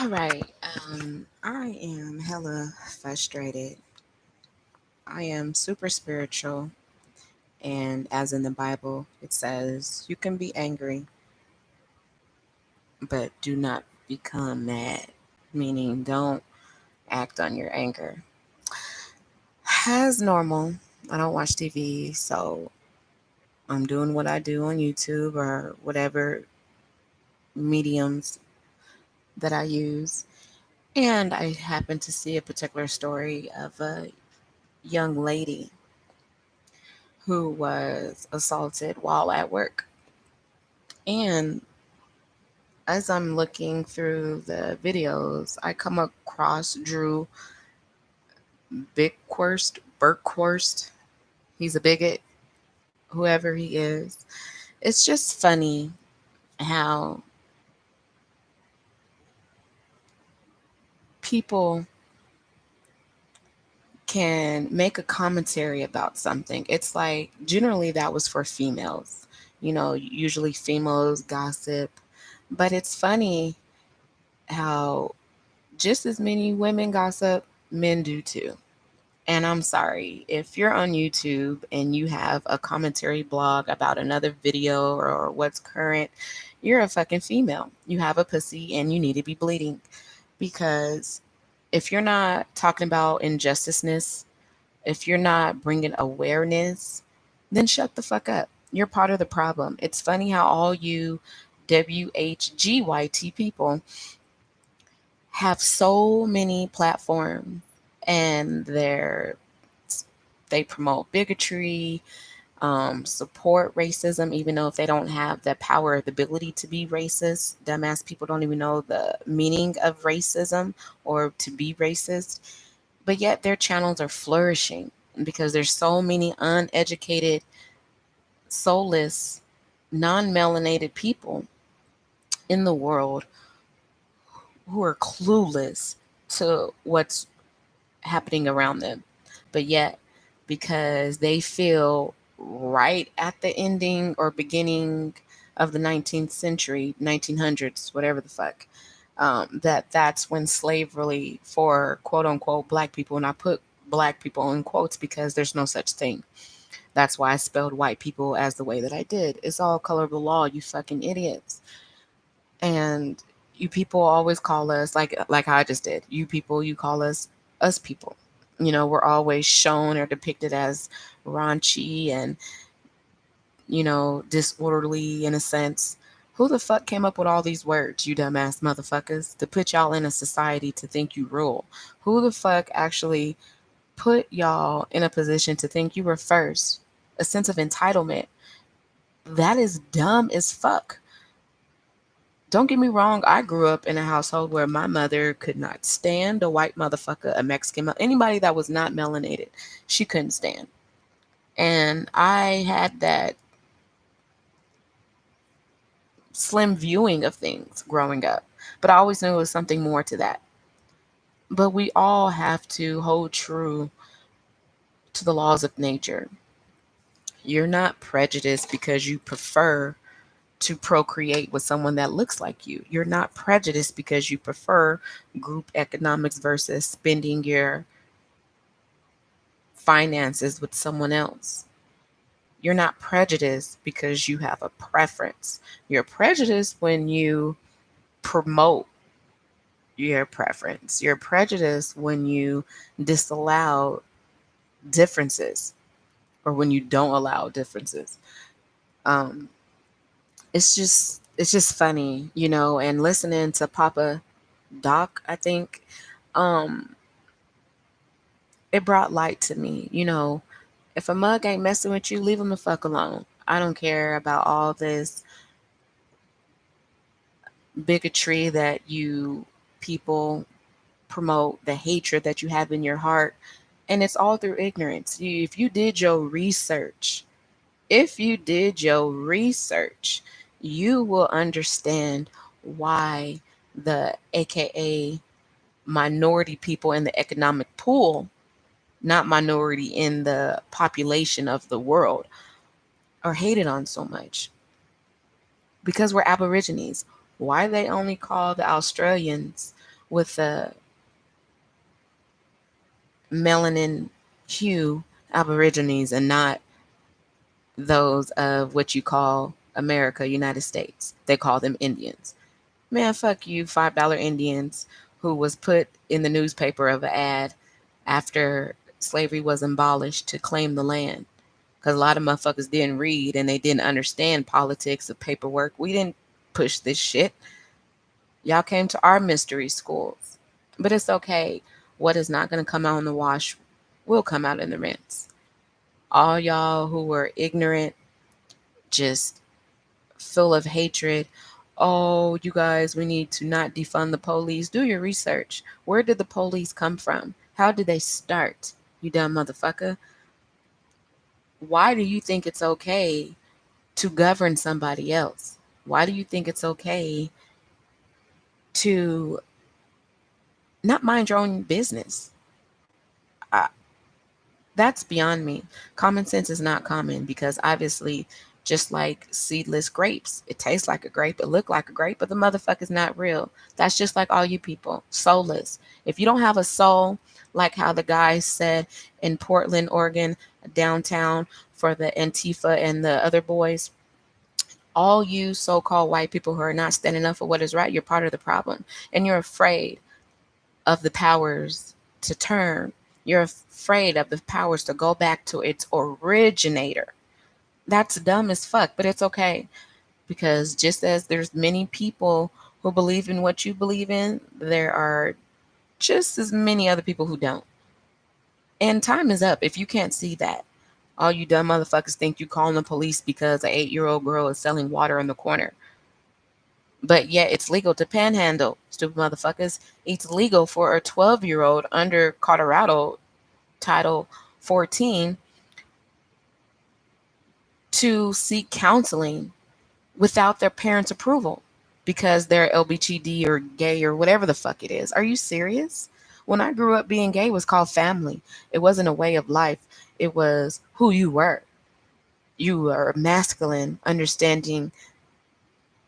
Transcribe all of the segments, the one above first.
All right. I am hella frustrated. I am super spiritual, and as in the Bible, it says you can be angry, but do not become mad. Meaning, don't act on your anger. As normal, I don't watch TV, so I'm doing what I do on YouTube or whatever mediums that I use. And I happened to see a particular story of a young lady who was assaulted while at work. And as I'm looking through the videos, I come across Drew Burkhorst. He's a bigot, whoever he is. It's just funny how people can make a commentary about something. It's like generally that was for females. Usually females gossip, but it's funny how just as many women gossip, men do too. And I'm sorry, if you're on YouTube and you have a commentary blog about another video or what's current, you're a fucking female. You have a pussy and you need to be bleeding. Because if you're not talking about injusticeness, if you're not bringing awareness, then shut the fuck up. You're part of the problem. It's funny how all you WHGYT people have so many platforms and they promote bigotry, support racism, even though if they don't have the power or the ability to be racist. Dumbass people don't even know the meaning of racism or to be racist, but yet their channels are flourishing because there's so many uneducated, soulless, non-melanated people in the world who are clueless to what's happening around them. But yet, because they feel right at the ending or beginning of the 19th century, 1900s, whatever the fuck, that's when slavery for quote unquote black people, and I put black people in quotes because there's no such thing. That's why I spelled white people as the way that I did. It's all color of the law, you fucking idiots. And you people always call us like I just did. You people, you call us people. We're always shown or depicted as raunchy and, disorderly in a sense. Who the fuck came up with all these words, you dumbass motherfuckers, to put y'all in a society to think you rule? Who the fuck actually put y'all in a position to think you were first? A sense of entitlement. That is dumb as fuck. Don't get me wrong, I grew up in a household where my mother could not stand a white motherfucker, a Mexican, anybody that was not melanated. She couldn't stand. And I had that slim viewing of things growing up, but I always knew there was something more to that. But we all have to hold true to the laws of nature. You're not prejudiced because you prefer to procreate with someone that looks like you. You're not prejudiced because you prefer group economics versus spending your finances with someone else. You're not prejudiced because you have a preference. You're prejudiced when you promote your preference. You're prejudiced when you disallow differences or when you don't allow differences. Um, it's just funny, and listening to Papa Doc, I think, um, it brought light to me. If a mug ain't messing with you, leave him the fuck alone. I don't care about all this bigotry that you people promote, the hatred that you have in your heart, and it's all through ignorance. If you did your research, you will understand why the AKA minority people in the economic pool, not minority in the population of the world, are hated on so much. Because we're Aborigines. Why they only call the Australians with the melanin hue Aborigines and not those of what you call America, United States. They call them Indians. Man, fuck you, $5 Indians who was put in the newspaper of an ad after slavery was abolished to claim the land. Because a lot of motherfuckers didn't read and they didn't understand politics of paperwork. We didn't push this shit. Y'all came to our mystery schools. But it's okay. What is not going to come out in the wash will come out in the rinse. All y'all who were ignorant, just full of hatred. Oh, you guys, we need to not defund the police. Do your research. Where did the police come from? How did they start? You dumb motherfucker. Why do you think it's okay to govern somebody else? Why do you think it's okay to not mind your own business? I, that's beyond me. Common sense is not common because obviously, just like seedless grapes, it tastes like a grape, it look like a grape, but the motherfucker's not real. That's just like all you people, soulless. If you don't have a soul, like how the guy said in Portland, Oregon, downtown for the Antifa and the other boys, all you so-called white people who are not standing up for what is right, you're part of the problem, and you're afraid of the powers to turn. You're afraid of the powers to go back to its originator. That's dumb as fuck, but it's okay because just as there's many people who believe in what you believe in, there are just as many other people who don't. And time is up if you can't see that. All you dumb motherfuckers think you calling the police because an 8-year-old girl is selling water in the corner. But yet it's legal to panhandle, stupid motherfuckers. It's legal for a 12-year-old under Colorado Title 14 to seek counseling without their parents' approval because they're LBGD or gay or whatever the fuck it is. Are you serious? When I grew up, being gay was called family. It wasn't a way of life. It was who you were. You were masculine, understanding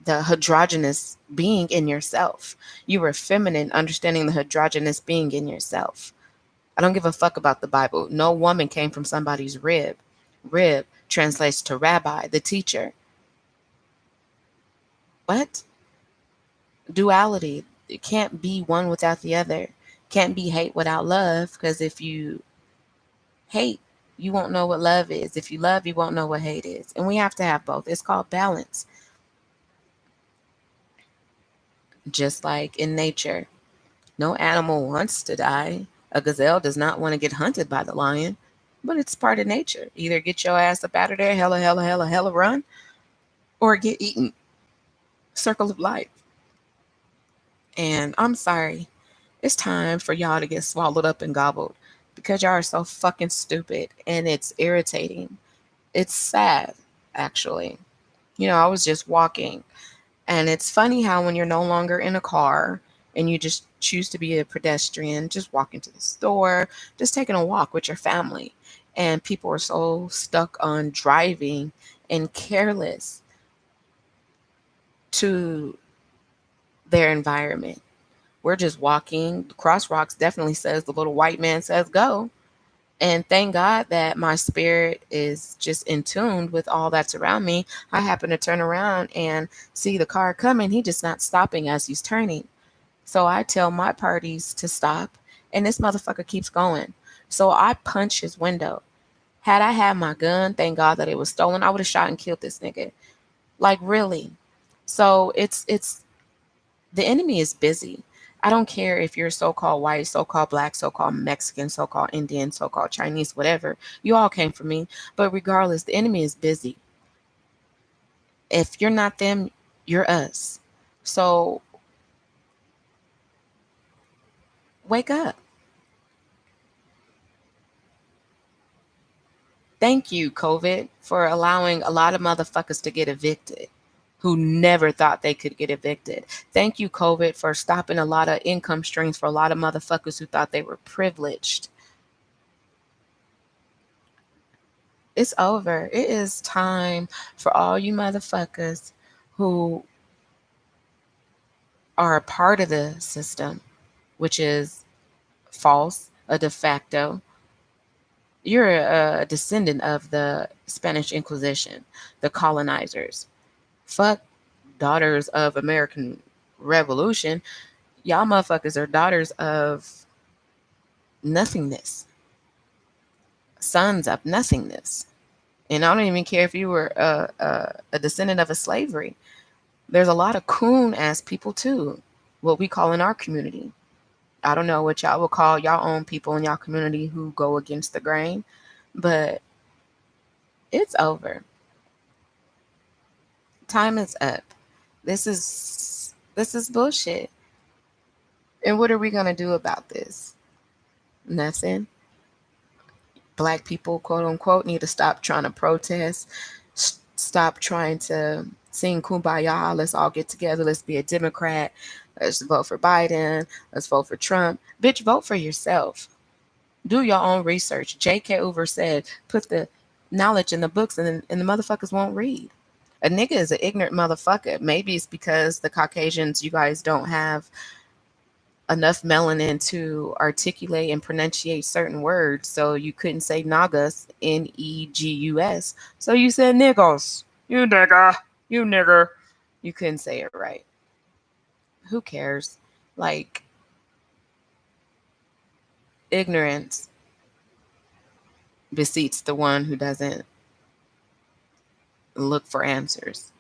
the androgynous being in yourself. You were feminine, understanding the androgynous being in yourself. I don't give a fuck about the Bible. No woman came from somebody's rib. Rib translates to rabbi, the teacher. What? Duality. It can't be one without the other. Can't be hate without love, because if you hate, you won't know what love is. If you love, you won't know what hate is. And we have to have both. It's called balance. Just like in nature, no animal wants to die. A gazelle does not want to get hunted by the lion, but it's part of nature. Either get your ass up out of there, hella, hella, hella, hella run, or get eaten. Circle of life. And I'm sorry, it's time for y'all to get swallowed up and gobbled because y'all are so fucking stupid and it's irritating. It's sad, actually. I was just walking, and it's funny how when you're no longer in a car and you just choose to be a pedestrian, just walking to the store, just taking a walk with your family, and people are so stuck on driving and careless to their environment. We're just walking. Crosswalks definitely says the little white man says go. And thank God that my spirit is just in tune with all that's around me. I happen to turn around and see the car coming. He just not stopping as he's turning. So I tell my parties to stop, and this motherfucker keeps going. So I punch his window. Had I had my gun, thank God that it was stolen, I would have shot and killed this nigga. Like, really. So it's the enemy is busy. I don't care if you're so-called white, so-called black, so-called Mexican, so-called Indian, so-called Chinese, whatever. You all came from me. But regardless, the enemy is busy. If you're not them, you're us. So wake up. Thank you, COVID, for allowing a lot of motherfuckers to get evicted who never thought they could get evicted. Thank you, COVID, for stopping a lot of income streams for a lot of motherfuckers who thought they were privileged. It's over. It is time for all you motherfuckers who are a part of the system. which is false, a de facto. You're a descendant of the Spanish Inquisition, the colonizers. Fuck daughters of American Revolution. Y'all motherfuckers are daughters of nothingness, sons of nothingness. And I don't even care if you were a descendant of a slavery. There's a lot of coon ass people too, what we call in our community. I don't know what y'all will call y'all own people in y'all community who go against the grain, but it's over. Time is up. This is bullshit. And what are we gonna do about this? Nothing. Black people, quote unquote, need to stop trying to protest. Stop trying to sing kumbaya. Let's all get together. Let's be a Democrat. Let's vote for Biden. Let's vote for Trump. Bitch, vote for yourself. Do your own research. J.K. Hoover said, put the knowledge in the books and the motherfuckers won't read. A nigga is an ignorant motherfucker. Maybe it's because the Caucasians, you guys don't have enough melanin to articulate and pronunciate certain words. So you couldn't say Nagas, Negus. So you said niggles. You nigga. You nigger. You couldn't say it right. Who cares? Like, ignorance beseats the one who doesn't look for answers.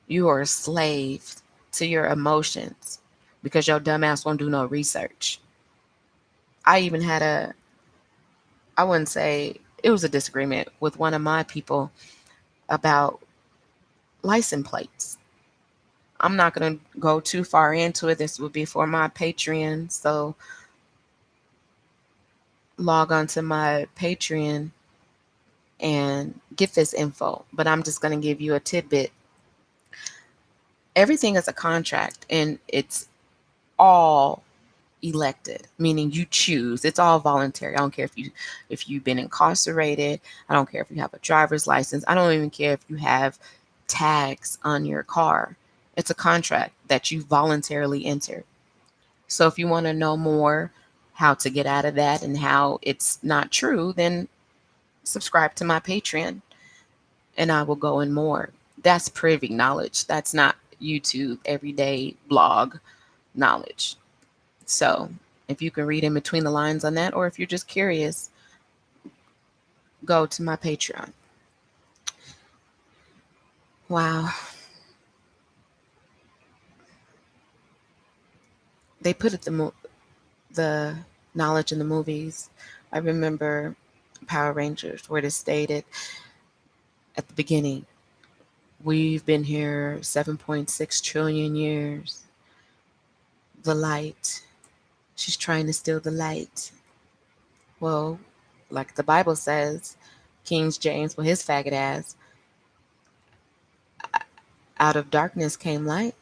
You are a slave to your emotions because your dumbass won't do no research. I even had I wouldn't say it was a disagreement with one of my people about license plates. I'm not going to go too far into it. This would be for my Patreon. So log on to my Patreon and get this info. But I'm just going to give you a tidbit. Everything is a contract and it's all elected, meaning you choose. It's all voluntary. I don't care if you've been incarcerated. I don't care if you have a driver's license. I don't even care if you have tags on your car. It's a contract that you voluntarily enter. So if you want to know more how to get out of that and how it's not true, then subscribe to my Patreon and I will go in more. That's privy knowledge. That's not YouTube everyday blog knowledge. So if you can read in between the lines on that, or if you're just curious, go to my Patreon. Wow. They put it the knowledge in the movies. I remember Power Rangers where it is stated at the beginning, we've been here 7.6 trillion years. The light. She's trying to steal the light. Well, like the Bible says, King James, well, his faggot ass, out of darkness came light.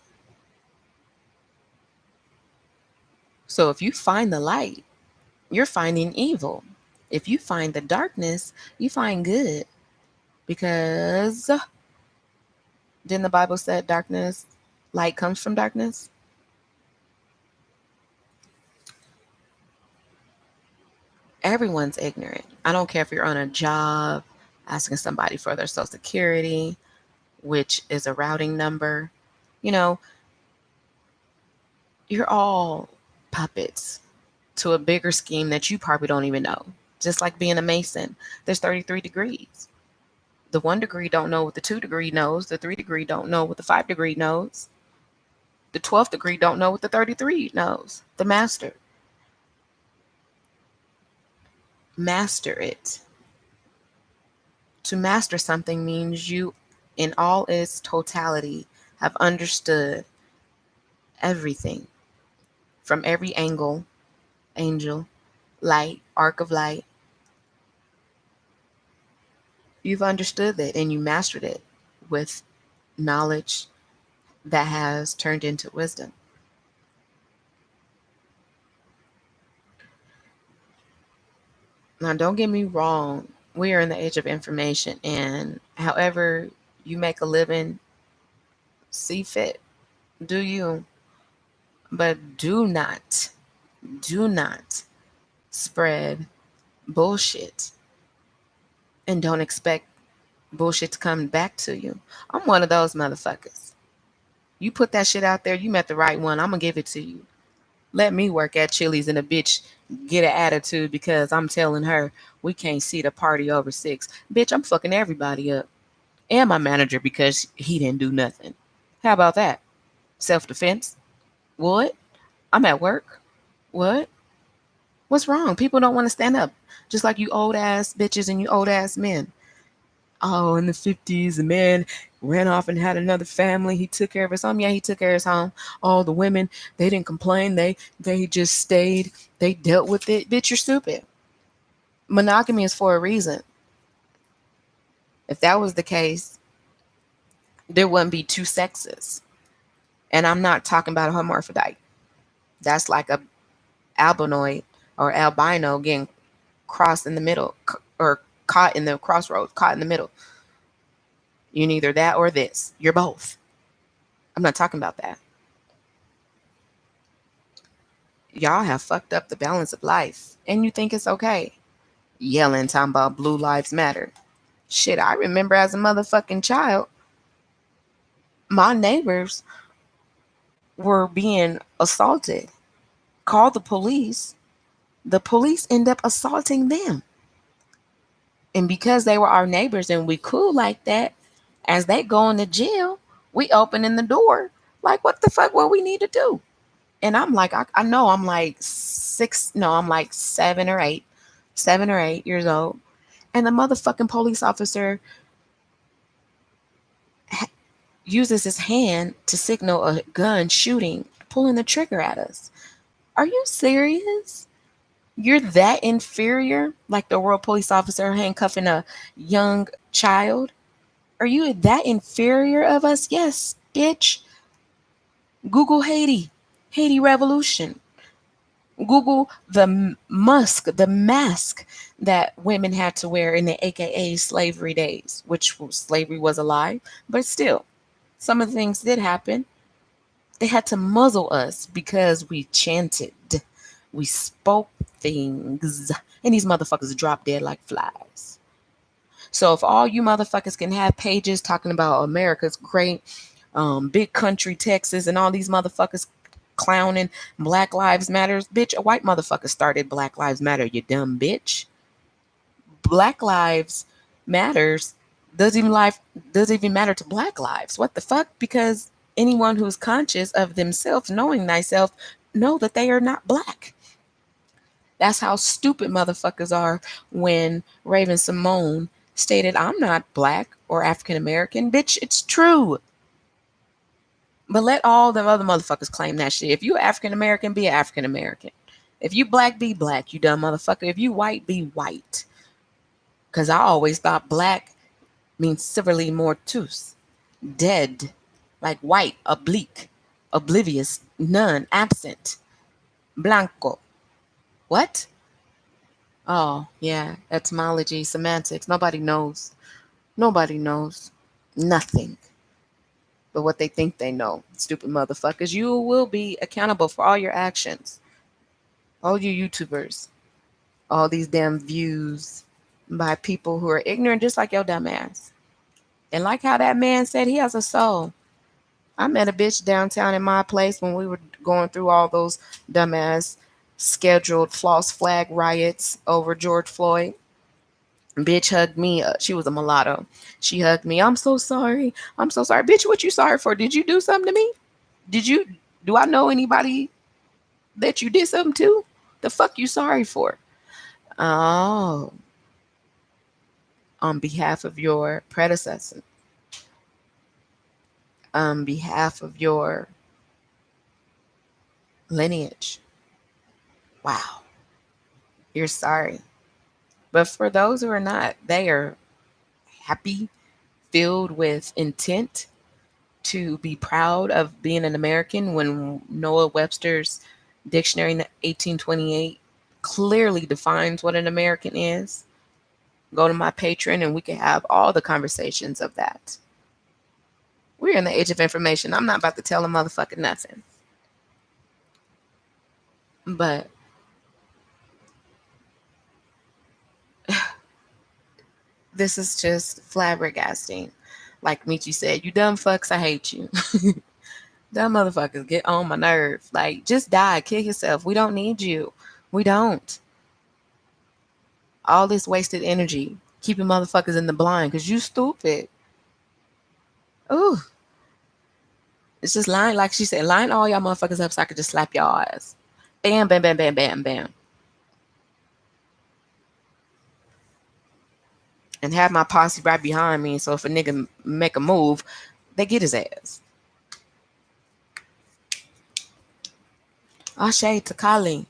So if you find the light, you're finding evil. If you find the darkness, you find good. Because didn't the Bible say darkness, light comes from darkness? Everyone's ignorant. I don't care if you're on a job, asking somebody for their social security, which is a routing number. You know, you're all puppets to a bigger scheme that you probably don't even know. Just like being a Mason, there's 33 degrees. The 1 degree don't know what the 2 degree knows. The 3 degree don't know what the 5 degree knows. The 12th degree don't know what the 33 knows. The master. Master it. To master something means you, in all its totality, have understood everything from every angle, angel, light, arc of light. You've understood it and you mastered it with knowledge that has turned into wisdom. Now, don't get me wrong. We are in the age of information, and however you make a living, see fit. Do you? But do not spread bullshit and don't expect bullshit to come back to you. I'm one of those motherfuckers. You put that shit out there, you met the right one, I'm gonna give it to you. Let me work at Chili's and a bitch get an attitude because I'm telling her we can't see the party over 6. Bitch, I'm fucking everybody up. And my manager because he didn't do nothing. How about that? Self defense? What? I'm at work. What? What's wrong? People don't want to stand up. Just like you old ass bitches and you old ass men. Oh, in the 50s, the man ran off and had another family. He took care of his home. Yeah, he took care of his home. All the women, they didn't complain. They just stayed. They dealt with it. Bitch, you're stupid. Monogamy is for a reason. If that was the case, there wouldn't be two sexes. And I'm not talking about a hermaphrodite. That's like a albinoid or albino getting crossed in the middle or caught in the crossroads, caught in the middle. You're neither that or this. You're both. I'm not talking about that. Y'all have fucked up the balance of life and you think it's okay. Yelling, talking about blue lives matter. Shit, I remember as a motherfucking child, my neighbors were being assaulted. Call the police. The police end up assaulting them. And because they were our neighbors and we cool like that, as they go into jail, we opening the door. Like, what the fuck, what we need to do? And I'm like, I know I'm like I'm like 7 or 8 years old. And the motherfucking police officer uses his hand to signal a gun shooting, pulling the trigger at us. Are you serious? You're that inferior? Like the world police officer handcuffing a young child? Are you that inferior of us? Yes, bitch. Google Haiti. Haiti Revolution. Google the the mask that women had to wear in the AKA slavery days, which slavery was a lie, but still, some of the things did happen. They had to muzzle us because we chanted, we spoke things, and these motherfuckers dropped dead like flies. So if all you motherfuckers can have pages talking about America's great, big country, Texas, and all these motherfuckers clowning Black Lives Matters, bitch, a white motherfucker started Black Lives Matter, you dumb bitch. Black Lives Matters doesn't even matter to Black lives. What the fuck? Because anyone who's conscious of themselves, knowing thyself, know that they are not black. That's how stupid motherfuckers are when Raven Simone stated, I'm not black or African American. Bitch, it's true. But let all the other motherfuckers claim that shit. If you African American, be African American. If you black, be black, you dumb motherfucker. If you white, be white. Because I always thought black means severely mortus, dead, like white, oblique, oblivious, none, absent, blanco. What? Oh, yeah, etymology, semantics. Nobody knows. Nobody knows. Nothing but what they think they know. Stupid motherfuckers. You will be accountable for all your actions. All you YouTubers. All these damn views by people who are ignorant just like your dumb ass. And like how that man said, he has a soul. I met a bitch downtown in my place when we were going through all those dumbass scheduled false flag riots over George Floyd. Bitch hugged me. She was a mulatto. She hugged me. I'm so sorry. I'm so sorry. Bitch, what you sorry for? Did you do something to me? Do I know anybody that you did something to? The fuck you sorry for? Oh, on behalf of your predecessor, on behalf of your lineage. Wow, you're sorry. But for those who are not, they are happy, filled with intent to be proud of being an American when Noah Webster's dictionary in 1828 clearly defines what an American is. Go to my Patreon and we can have all the conversations of that. We're in the age of information. I'm not about to tell a motherfucker nothing. But this is just flabbergasting. Like Michi said, you dumb fucks, I hate you. Dumb motherfuckers get on my nerve. Like, just die, kill yourself. We don't need you. We don't. All this wasted energy, keeping motherfuckers in the blind because you stupid. Ooh, it's just line, like she said, line all y'all motherfuckers up so I could just slap y'all ass. Bam, bam, bam, bam, bam, bam. And have my posse right behind me. So if a nigga make a move, they get his ass. I shade to Kali.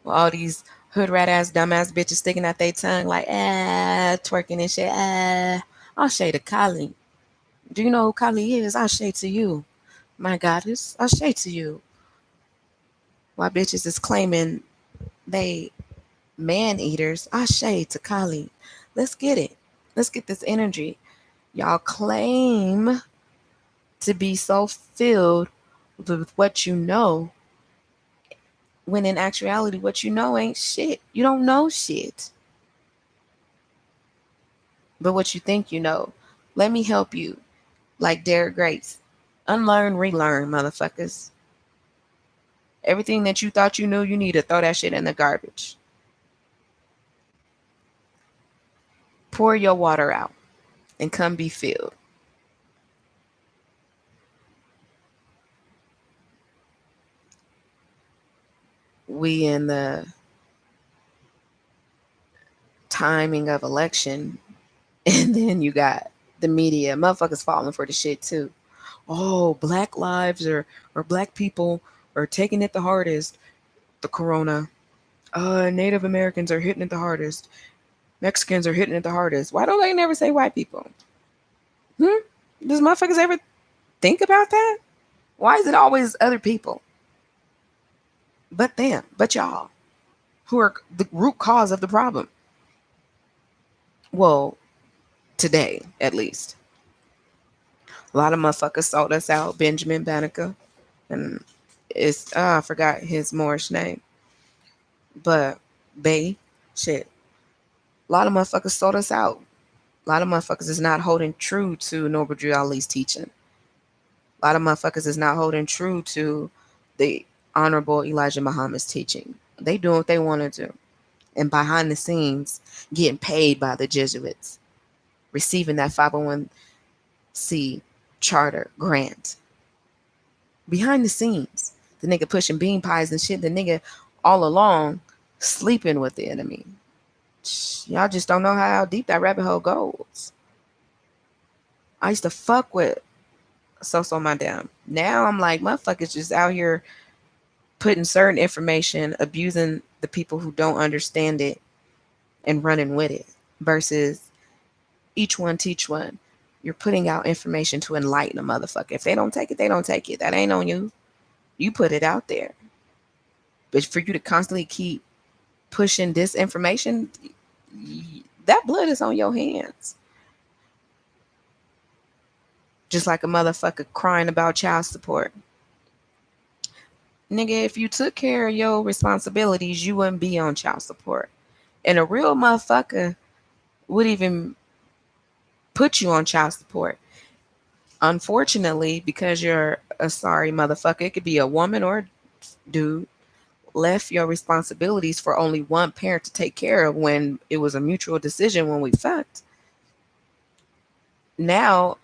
With all these hood rat ass, dumbass bitches sticking out their tongue like, twerking and shit, I'll shade to Kali. Do you know who Kali is? I'll shade to you. My goddess, I'll shade to you. Why bitches is claiming they man eaters, I shade to Kali. Let's get it. Let's get this energy. Y'all claim to be so filled with what you know, when in actuality, what you know ain't shit. You don't know shit. But what you think you know. Let me help you. Like Derek Grace. Unlearn, relearn, motherfuckers. Everything that you thought you knew, you need to throw that shit in the garbage. Pour your water out and come be filled. We in the timing of election, and then you got the media. Motherfuckers falling for the shit too. Oh, black lives or black people are taking it the hardest. The corona. Native Americans are hitting it the hardest. Mexicans are hitting it the hardest. Why don't they never say white people? Does motherfuckers ever think about that? Why is it always other people? But them, but y'all, who are the root cause of the problem. Well, today, at least. A lot of motherfuckers sold us out. Benjamin Banneker. And it's, I forgot his Moorish name. But, Bay, shit. A lot of motherfuckers sold us out. A lot of motherfuckers is not holding true to Norbert Drew Ali's teaching. A lot of motherfuckers is not holding true to the Honorable Elijah Muhammad's teaching. They doing what they want to do. And behind the scenes, getting paid by the Jesuits, receiving that 501c charter grant. Behind the scenes, the nigga pushing bean pies and shit, the nigga all along sleeping with the enemy. Y'all just don't know how deep that rabbit hole goes. I used to fuck with So my damn. Now I'm like, motherfuckers just out here putting certain information, abusing the people who don't understand it and running with it versus each one teach one. You're putting out information to enlighten a motherfucker. If they don't take it, they don't take it. That ain't on you. You put it out there. But for you to constantly keep pushing disinformation, that blood is on your hands. Just like a motherfucker crying about child support. Nigga, if you took care of your responsibilities, you wouldn't be on child support. And a real motherfucker would even put you on child support. Unfortunately, because you're a sorry motherfucker, it could be a woman or a dude, left your responsibilities for only one parent to take care of when it was a mutual decision when we fucked. Now,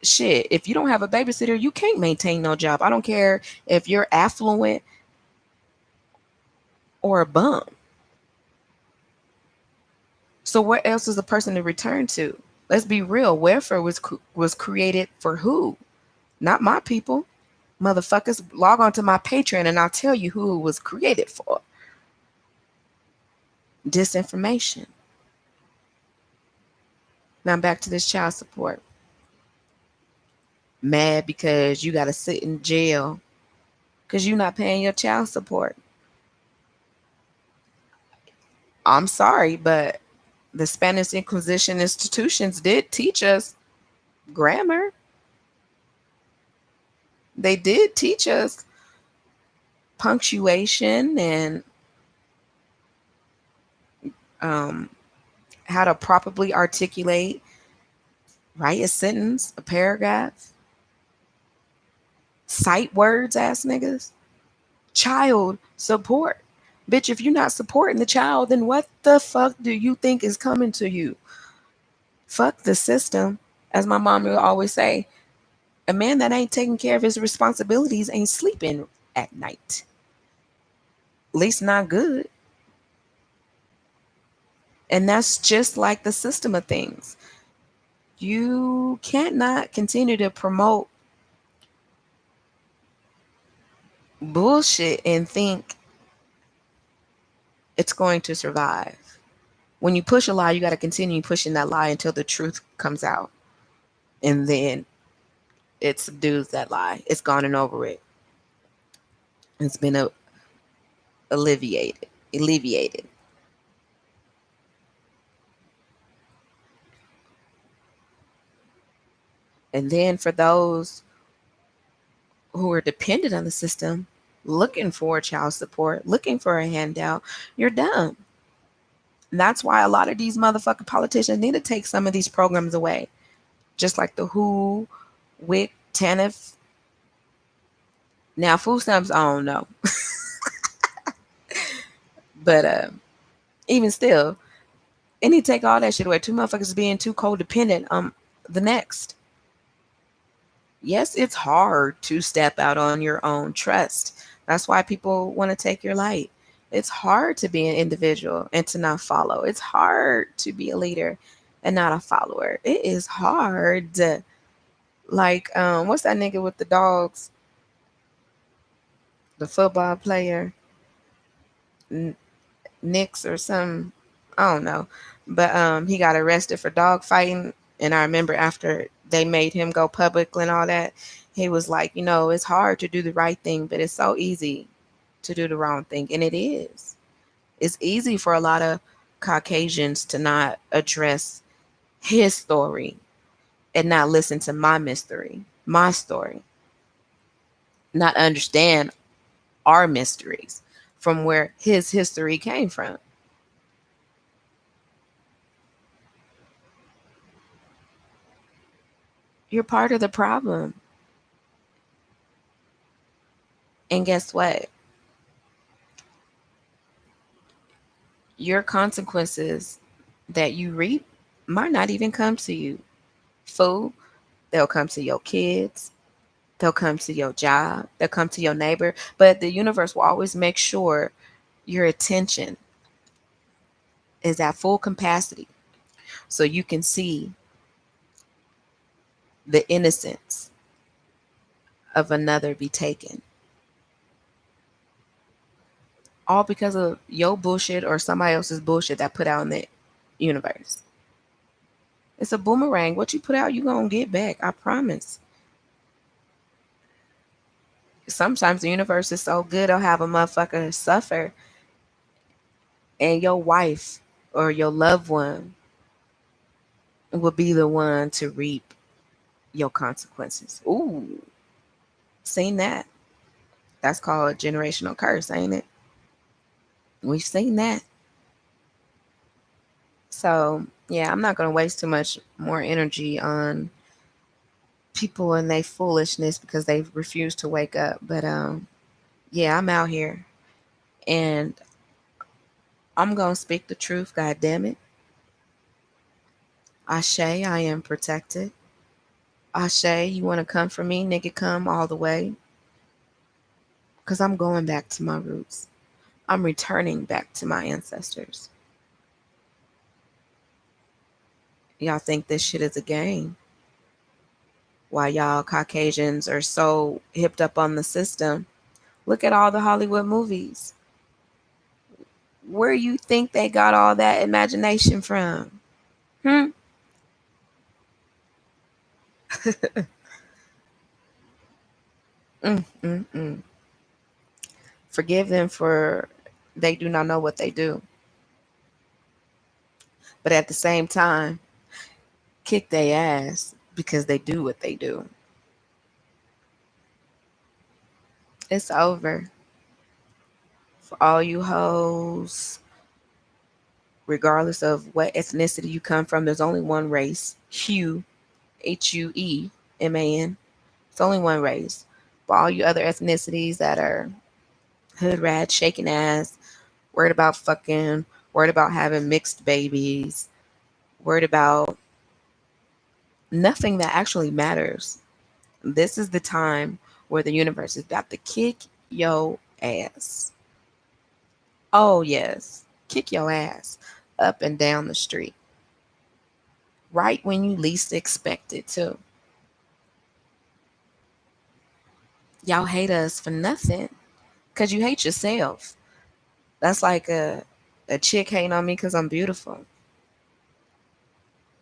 shit, if you don't have a babysitter, you can't maintain no job. I don't care if you're affluent or a bum. So what else is a person to return to? Let's be real. Welfare was created for who? Not my people. Motherfuckers, log on to my Patreon and I'll tell you who it was created for. Disinformation. Now back to this child support. Mad because you got to sit in jail because you're not paying your child support. I'm sorry, but the Spanish Inquisition institutions did teach us grammar. They did teach us punctuation and um, how to properly articulate, write a sentence, a paragraph, sight words, ass niggas. Child support. Bitch, if you're not supporting the child, then what the fuck do you think is coming to you? Fuck the system. As my mom would always say, a man that ain't taking care of his responsibilities ain't sleeping at night. At least not good. And that's just like the system of things. You can't not continue to promote bullshit and think it's going to survive. When you push a lie, you got to continue pushing that lie until the truth comes out. And then it subdues that lie. It's gone and over it. It's been alleviated. And then for those who are dependent on the system, looking for child support, looking for a handout, you're dumb. And that's why a lot of these motherfucking politicians need to take some of these programs away. Just like the WHO, WIC, TANF. Now, food stamps, I don't know. But even still, they need to take all that shit away. Two motherfuckers being too codependent on the next. Yes, it's hard to step out on your own trust. That's why people want to take your light. It's hard to be an individual and to not follow. It's hard to be a leader and not a follower. It is hard. Like, what's that nigga with the dogs? The football player, Knicks or some, I don't know. But he got arrested for dog fighting. And I remember after they made him go public and all that, he was like, it's hard to do the right thing, but it's so easy to do the wrong thing. And it is. It's easy for a lot of Caucasians to not address his story and not listen to my mystery, my story, not understand our mysteries from where his history came from. You're part of the problem. And guess what? Your consequences that you reap might not even come to you. Fool, they'll come to your kids, they'll come to your job, they'll come to your neighbor, but the universe will always make sure your attention is at full capacity so you can see the innocence of another be taken. All because of your bullshit or somebody else's bullshit that put out in the universe. It's a boomerang. What you put out, you gonna get back. I promise. Sometimes the universe is so good, it'll have a motherfucker suffer, and your wife or your loved one will be the one to reap your consequences. Ooh, seen that? That's called a generational curse, ain't it? We've seen that. So yeah, I'm not gonna waste too much more energy on people and their foolishness because they refuse to wake up. But yeah, I'm out here and I'm gonna speak the truth, god damn it. Ashe, I am protected. Ashe, you wanna come for me, nigga, come all the way. Cause I'm going back to my roots. I'm returning back to my ancestors. Y'all think this shit is a game. Why y'all Caucasians are so hipped up on the system. Look at all the Hollywood movies. Where you think they got all that imagination from? Hmm? Mm, mm, mm. Forgive them for they do not know what they do. But at the same time, kick their ass because they do what they do. It's over. For all you hoes, regardless of what ethnicity you come from, there's only one race. Hue, Hueman. It's only one race. For all you other ethnicities that are hood rats, shaking ass, worried about fucking, worried about having mixed babies, worried about nothing that actually matters. This is the time where the universe is about to kick your ass. Oh, yes. Kick your ass up and down the street. Right when you least expect it to. Y'all hate us for nothing because you hate yourself. That's like a chick hating on me because I'm beautiful.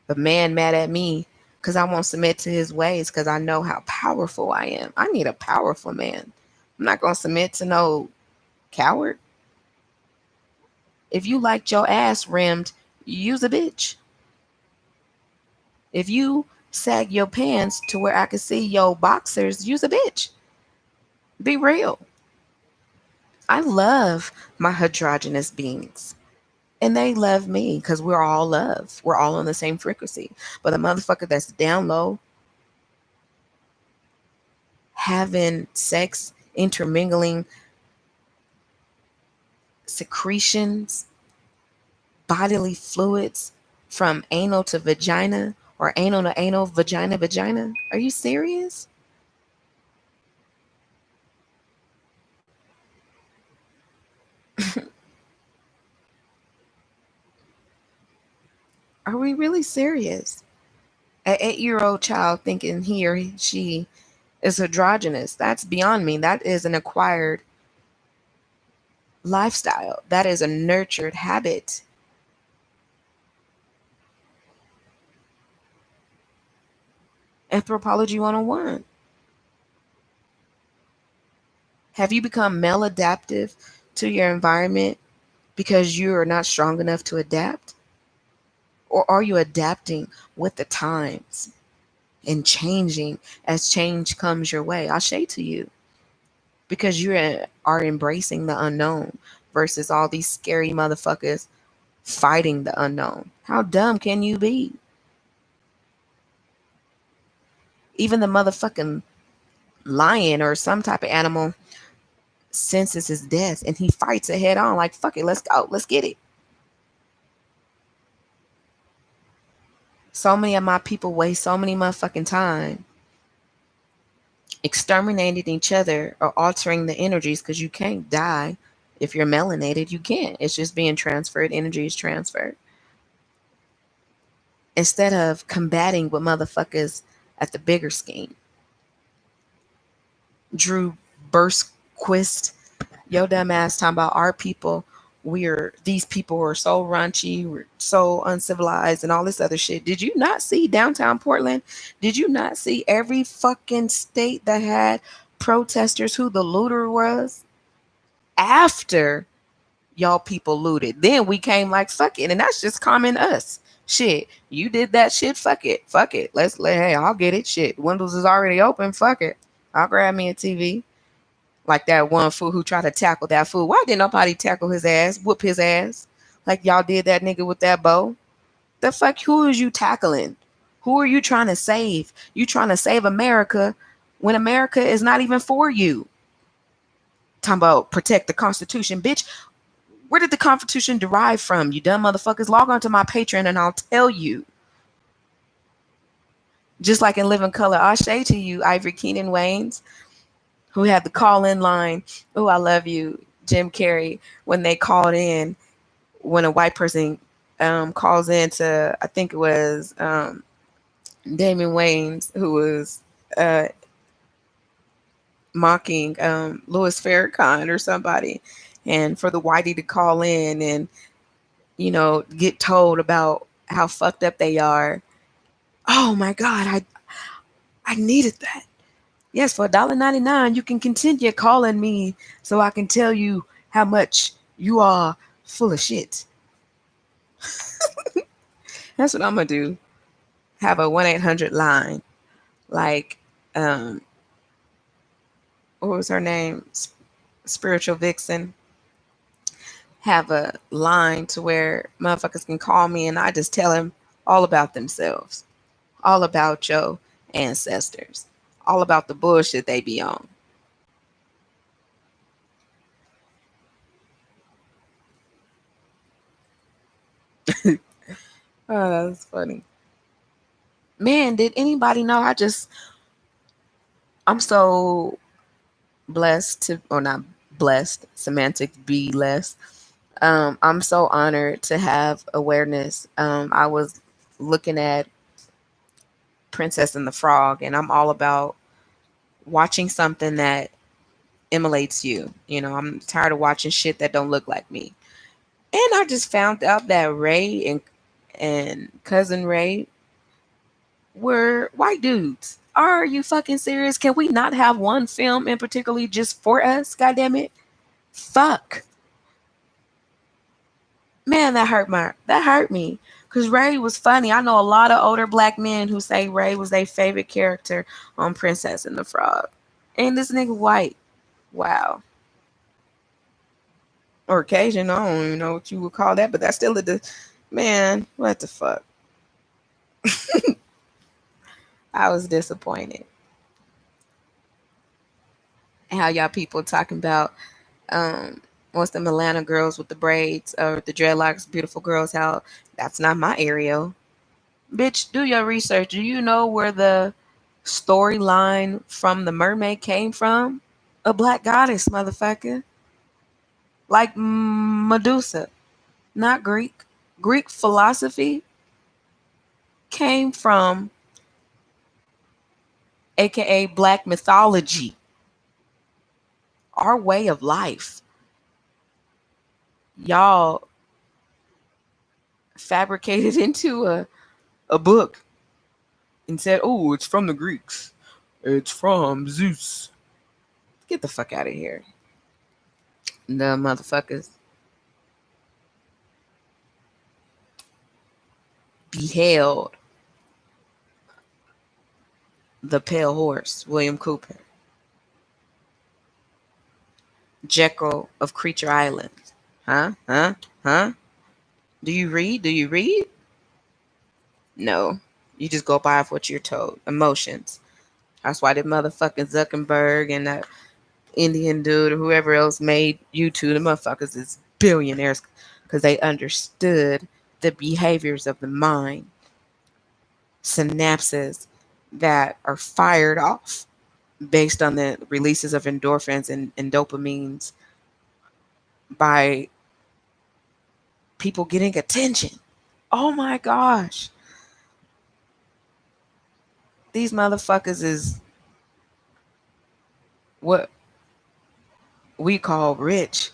A man mad at me because I won't submit to his ways because I know how powerful I am. I need a powerful man. I'm not going to submit to no coward. If you liked your ass rimmed, use a bitch. If you sag your pants to where I can see your boxers, use a bitch. Be real. I love my androgynous beings. And they love me because we're all love. We're all on the same frequency. But the motherfucker that's down low, having sex, intermingling secretions, bodily fluids from anal to vagina or anal to anal, vagina, vagina. Are you serious? Are we really serious? An 8-year-old child thinking he or she is androgynous. That's beyond me. That is an acquired lifestyle. That is a nurtured habit. Anthropology 101. Have you become maladaptive to your environment because you are not strong enough to adapt? Or are you adapting with the times and changing as change comes your way? I'll say to you because you are embracing the unknown versus all these scary motherfuckers fighting the unknown. How dumb can you be? Even the motherfucking lion or some type of animal senses his death and he fights it head on like, fuck it, let's go, let's get it. So many of my people waste so many motherfucking time exterminating each other or altering the energies because you can't die if you're melanated. You can't. It's just being transferred. Energy is transferred. Instead of combating with motherfuckers at the bigger scheme. Drew Burstquist, yo dumb ass talking about our people. These people are so raunchy, we're so uncivilized and all this other shit. Did you not see downtown Portland? Did you not see every fucking state that had protesters who the looter was? After y'all people looted. Then we came like fuck it. And that's just common us. Shit. You did that shit, fuck it. Fuck it. Hey, I'll get it. Shit. Windows is already open. Fuck it. I'll grab me a TV. Like that one fool who tried to tackle that fool. Why didn't nobody tackle his ass, whoop his ass? Like y'all did that nigga with that bow? The fuck, who is you tackling? Who are you trying to save? You trying to save America when America is not even for you. Talking about protect the Constitution. Bitch, where did the Constitution derive from? You dumb motherfuckers. Log on to my Patreon and I'll tell you. Just like in Living Color, I'll say to you, Ivory Keenan Waynes, who had the call-in line. Oh, I love you, Jim Carrey, when they called in, when a white person calls in to, I think it was Damon Wayans, who was uh, mocking Louis Farrakhan or somebody, and for the whitey to call in and, you know, get told about how fucked up they are. Oh my God, I needed that. Yes, for $1.99, you can continue calling me so I can tell you how much you are full of shit. That's what I'm gonna do. Have a 1-800 line. Like, what was her name? Spiritual Vixen. have a line to where motherfuckers can call me and I just tell them all about themselves, all about your ancestors, all about the bullshit they be on. Oh, that's funny. Man, did anybody know I'm so blessed to, or not blessed, semantic be less. I'm so honored to have awareness. I was looking at Princess and the Frog, and I'm all about watching something that emulates you. You know, I'm tired of watching shit that don't look like me. And I just found out that Ray and cousin Ray were white dudes. Are you fucking serious? Can we not have one film in particularly just for us? God damn it. Fuck. Man, that hurt me. Cause Ray was funny. I know a lot of older black men who say Ray was their favorite character on Princess and the Frog. And this nigga white. Wow. Or Cajun, I don't even know what you would call that, but that's still man, what the fuck? I was disappointed. How y'all people talking about what's them Atlanta girls with the braids or the dreadlocks, beautiful girls, how that's not my area. Bitch, do your research. Do you know where the storyline from the mermaid came from? A black goddess, motherfucker. Like Medusa, not Greek. Greek philosophy came from aka black mythology, our way of life. Y'all fabricated into a book and said, oh, it's from the Greeks. It's from Zeus. Get the fuck out of here. The motherfuckers beheld the pale horse, William Cooper, Jekyll of Creature Island. Huh? Huh? Huh? Do you read? Do you read? No. You just go by what you're told. Emotions. That's why the motherfucking Zuckerberg and that Indian dude or whoever else made YouTube, the motherfuckers is billionaires because they understood the behaviors of the mind, synapses that are fired off based on the releases of endorphins and dopamines by people getting attention. Oh my gosh. These motherfuckers is what we call rich,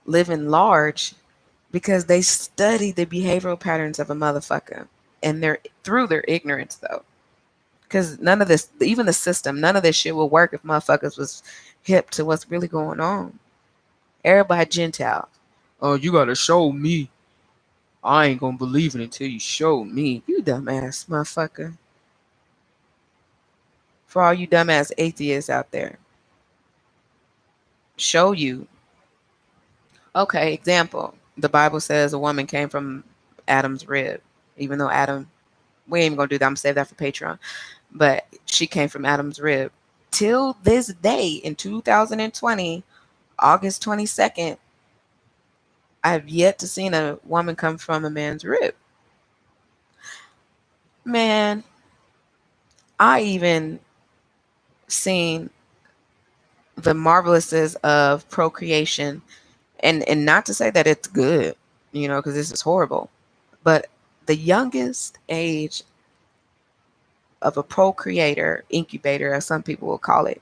living large because they study the behavioral patterns of a motherfucker. And they're through their ignorance though. Because none of this, even the system, none of this shit will work if motherfuckers was hip to what's really going on. Everybody Gentile. Oh, you gotta show me. I ain't gonna believe it until you show me. You dumbass motherfucker. For all you dumbass atheists out there. Show you. Okay, example. The Bible says a woman came from Adam's rib. Even though Adam, we ain't even gonna do that. I'm gonna save that for Patreon. But she came from Adam's rib. Till this day in 2020, August 22nd, I have yet to see a woman come from a man's rib. Man, I even seen the marvelousness of procreation, and not to say that it's good, you know, because this is horrible, but the youngest age of a procreator, incubator, as some people will call it,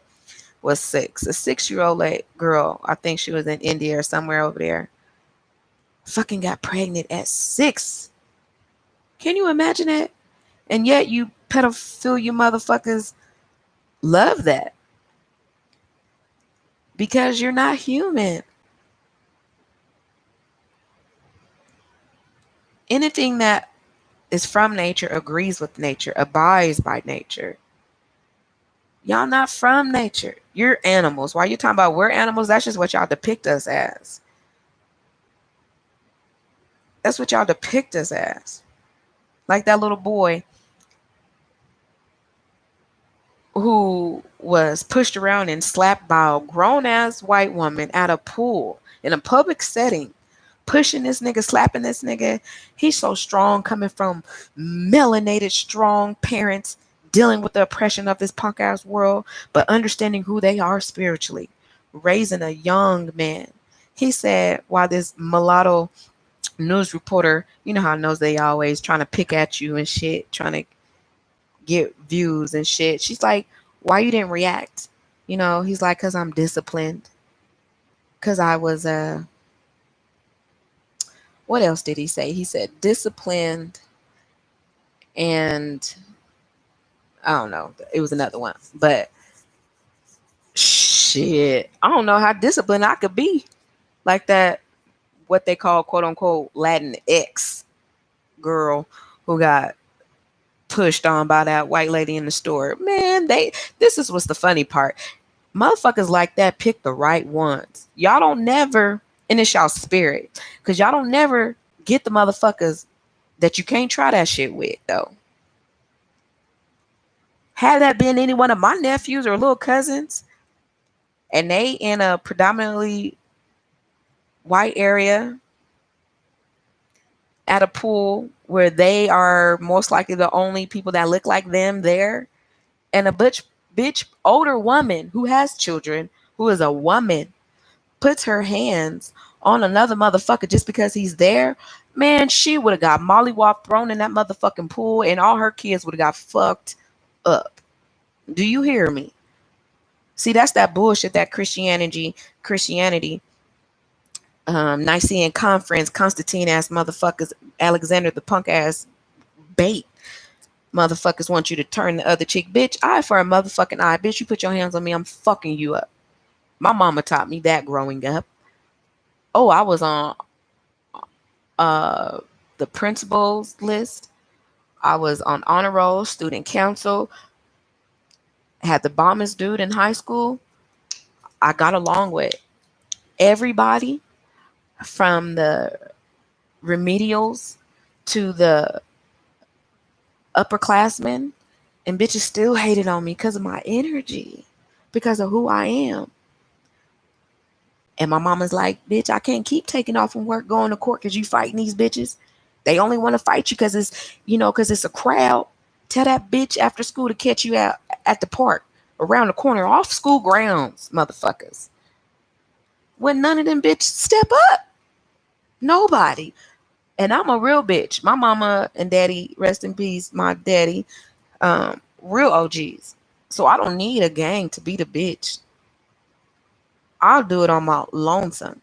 was 6. A 6-year-old girl, I think she was in India or somewhere over there, fucking got pregnant at 6. Can you imagine that? And yet you pedophilia motherfuckers love that because you're not human. Anything that is from nature agrees with nature, abides by nature. Y'all not from nature. You're animals. Why you talking about we're animals? That's just what y'all depict us as. That's what y'all depict us as. Like that little boy who was pushed around and slapped by a grown ass white woman at a pool in a public setting, pushing this nigga, slapping this nigga. He's so strong, coming from melanated, strong parents, dealing with the oppression of this punk ass world, but understanding who they are spiritually, raising a young man. He said, while this mulatto news reporter, you know how knows they always trying to pick at you and shit, trying to get views and shit. She's like, why you didn't react? You know, he's like, cause I'm disciplined. Cause I was what else did he say? He said disciplined and I don't know. It was another one. But shit. I don't know how disciplined I could be. Like that what they call quote unquote Latin X girl who got pushed on by that white lady in the store. Man, this is what's the funny part. Motherfuckers like that pick the right ones. Y'all don't never, and it's y'all spirit, because y'all don't never get the motherfuckers that you can't try that shit with, though. Had that been any one of my nephews or little cousins, and they in a predominantly white area at a pool where they are most likely the only people that look like them there, and a bitch older woman who has children, who is a woman, puts her hands on another motherfucker just because he's there, man, she would have got mollywop thrown in that motherfucking pool and all her kids would have got fucked up. Do you hear me? See, that's that bullshit that Christianity, Nicene Conference, Constantine ass motherfuckers, Alexander the punk ass bait motherfuckers want you to turn the other cheek. Bitch, eye for a motherfucking eye. Bitch, you put your hands on me, I'm fucking you up. My mama taught me that growing up. Oh, I was on uh the principal's list. I was on honor roll, student council, had the bombers dude in high school. I got along with everybody from the remedials to the upperclassmen, and bitches still hated on me because of my energy, because of who I am. And my mama's like, bitch, I can't keep taking off from work going to court because you fighting these bitches. They only want to fight you because because it's a crowd. Tell that bitch after school to catch you out at the park around the corner off school grounds, motherfuckers. When none of them bitches step up. Nobody. And I'm a real bitch. My mama and daddy, rest in peace, my daddy, real OGs. So I don't need a gang to be the bitch. I'll do it on my lonesome.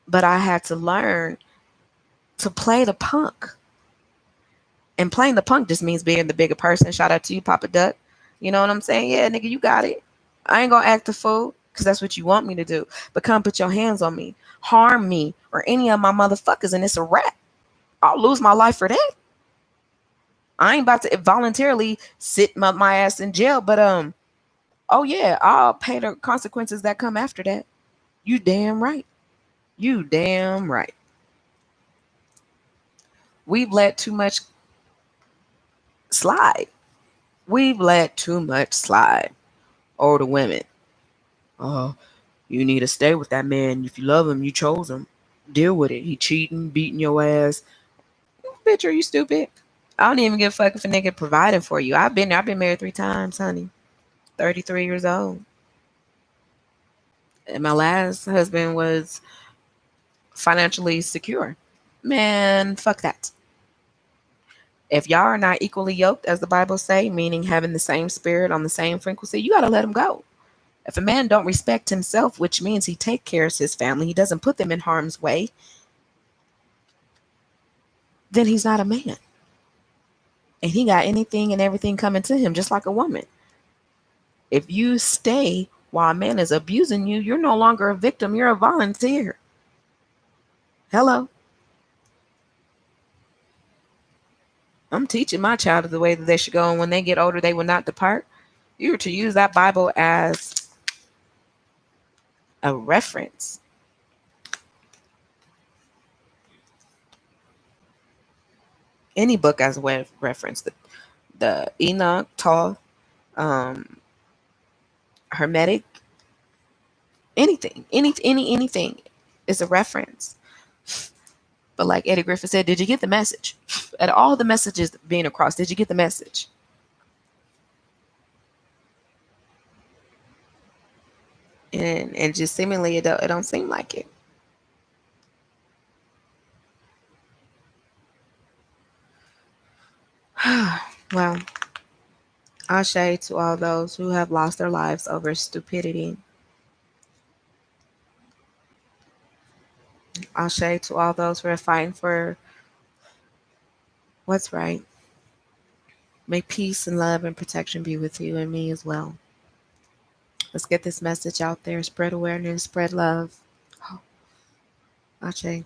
But I had to learn to play the punk. And playing the punk just means being the bigger person. Shout out to you, Papa Duck. You know what I'm saying? Yeah, nigga, you got it. I ain't gonna act a fool because that's what you want me to do. But come put your hands on me, harm me, or any of my motherfuckers, and it's a wrap. I'll lose my life for that. I ain't about to voluntarily sit my ass in jail, but oh yeah, I'll pay the consequences that come after that. You damn right. You damn right. We've let too much slide. We've let too much slide. Older women. Oh, you need to stay with that man. If you love him, you chose him. Deal with it. He cheating, beating your ass. Bitch, are you stupid? I don't even give a fuck if a nigga providing for you. I've been married 3 times, honey. 33 years old. And my last husband was financially secure. Man, fuck that. If y'all are not equally yoked, as the Bible say, meaning having the same spirit on the same frequency, you gotta let him go. If a man don't respect himself, which means he take care of his family, he doesn't put them in harm's way, then he's not a man. And he got anything and everything coming to him, just like a woman. If you stay while a man is abusing you, you're no longer a victim, you're a volunteer. Hello. I'm teaching my child the way that they should go, and when they get older, they will not depart. You're to use that Bible as a reference. any book as a way of reference. The Enoch, Thoth, um, Hermetic, anything is a reference. But like Eddie Griffin said, did you get the message? At all the messages being across, did you get the message? And just seemingly it don't seem like it. Well, Ashe to all those who have lost their lives over stupidity. Ashe to all those who are fighting for what's right. May peace and love and protection be with you and me as well. Let's get this message out there. Spread awareness, spread love. Oh, Ashe.